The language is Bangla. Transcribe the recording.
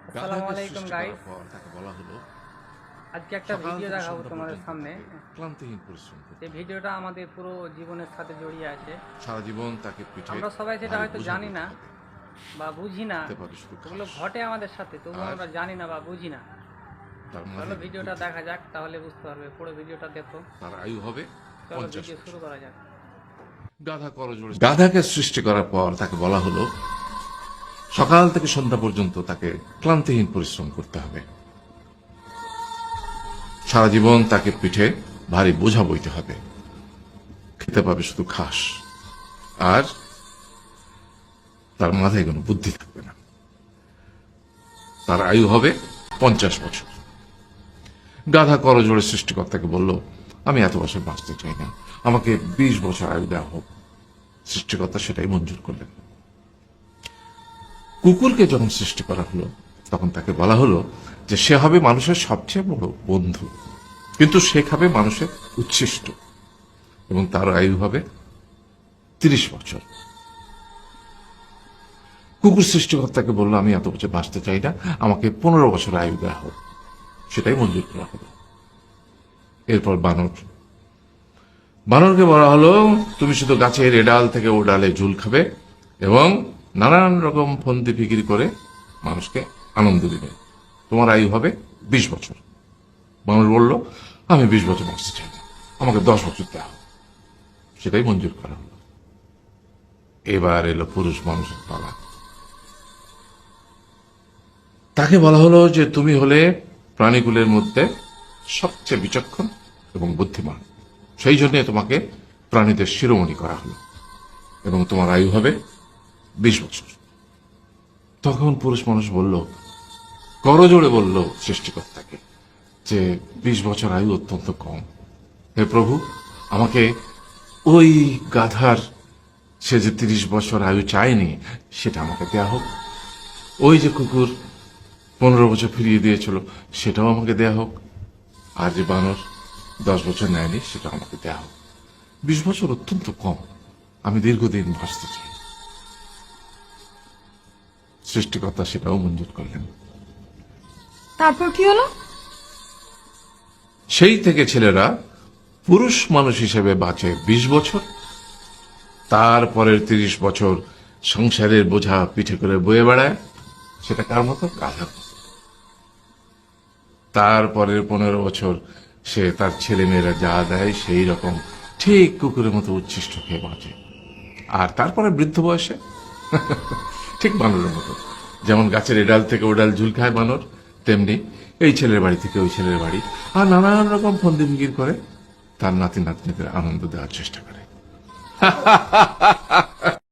আসসালামু আলাইকুম গাইস। তাকে বলা হলো আজকে একটা সকাল ভিডিও থেকে দেখাবো সন্ধ্যা তোমাদের পর্যন্ত সামনে। তাকে ক্লান্তিহীন পরিশ্রম করতে এই হবে। ভিডিওটা আমাদের পুরো জীবনের সাথে জড়িয়ে আছে। সারা জীবন তাকে পিঠে আমরা সবাই সেটা ভারী হয়তো বোঝা জানি বইতে না হবে। বা বুঝি না, খেতে পাবে শুধু এগুলো ঘাস, ঘটে আমাদের সাথে, তবুও আর আমরা জানি না বা বুঝি না। তার চলো মাথায় ভিডিওটা বুদ্ধি। দেখা যাক, তাহলে বুঝতে পারবে। পুরো ভিডিওটা দেখো। তার আয়ু হবে চলো 50 ভিডিও শুরু বছর। করা যাক। গাধাকে সৃষ্টি করার পর তাকে বলা হলো সকাল থেকে সন্ধ্যা পর্যন্ত তাকে ক্লান্তিহীন পরিশ্রম করতে হবে। সারা জীবন তাকে পিঠে ভারী বোঝা বইতে হবে। খেতে পাবে শুধু ঘাস, আর তার মাথায় কোনো বুদ্ধি থাকবে না। তার আয়ু হবে 50 বছর। গাধা করজোড়ে সৃষ্টিকর্তাকে বলল, আমি এত বছর বাঁচতে চাই না, আমাকে 20 বছর আয়ু দেওয়া হোক। সৃষ্টিকর্তা সেটাই মঞ্জুর করলেন। কুকুরকে যখন সৃষ্টি করা হলো, তখন তাকে বলা হলো যে সে হবে মানুষের সবচেয়ে বড় বন্ধু, কিন্তু সে খাবে মানুষের উচ্ছিষ্ট, এবং তার আয়ু হবে 30 বছর। কুকুর সৃষ্টিকর্তাকে বলল, আমি এত বছর বাঁচতে চাই না, আমাকে 15 বছর আয়ু দেওয়া হোক। সেটাই মঞ্জুর করা হলো। এরপর বানরকে বলা হলো, তুমি শুধু গাছের এ ডাল থেকে ও ডালে ঝুল খাবে এবং নানান রকম ফন্দি ফিকির করে মানুষকে আনন্দ দিবে। তোমার আয়ু হবে 20 বছর। বানর বলল, আমি 20 বছর বাঁচতে চাই না, আমাকে 10 বছর দেওয়া হোক। সেটাই মঞ্জুর করা হলো। এবার এলো পুরুষ মানুষের পালা। তাকে বলা হলো যে তুমি হলে প্রাণীকুলের মধ্যে সবচেয়ে বিচক্ষণ এবং বুদ্ধিমান, সেই জন্য তোমাকে প্রাণীদের শিরোমণি করা হলো, এবং তোমার আয়ু হবে 20 বছর। তখন পুরুষ মানুষ বলল, করজোড়ে বলল সৃষ্টিকর্তাকে যে 20 বছর আয়ু অত্যন্ত কম। হে প্রভু, আমাকে ওই গাধার, সে যে 30 বছর আয়ু চায়নি, সেটা আমাকে দেয়া হোক। ওই যে কুকুর 15 বছর ফিরিয়ে দিয়েছিল, সেটাও আমাকে দেয়া হোক। আর যে বানর 10 বছর নেয়নি, সেটা আমাকে দেয়া হোক। 20 বছর অত্যন্ত কম, আমি দীর্ঘদিন বাঁচতে চাই। সৃষ্টিকর্তা সেটাও মঞ্জুর করলেন। তারপর কি হলো? সেই থেকে ছেলেরা পুরুষ মানুষ হিসেবে বাঁচে 20 বছর, তারপরের 30 বছর সংসারের বোঝা পিঠে করে বয়ে বেড়ায়, সেটা কার মতো? গাধার মতো। তারপরের 15 বছর সে তার ছেলে মেয়েরা যা দেয় সেই রকম ঠিক কুকুরের মতো উচ্ছিষ্ট খেয়ে বাঁচে। আর তারপরে বৃদ্ধ বয়সে ঠিক বানরের মতো, যেমন গাছের এডাল থেকে ওডাল ঝুল খায় বানর, তেমনি এই ছেলের বাড়ি থেকে ওই ছেলের বাড়ি, আর নানান রকম ফন্দি ফিকির করে তার নাতি নাতনিদের আনন্দ দেওয়ার চেষ্টা করে।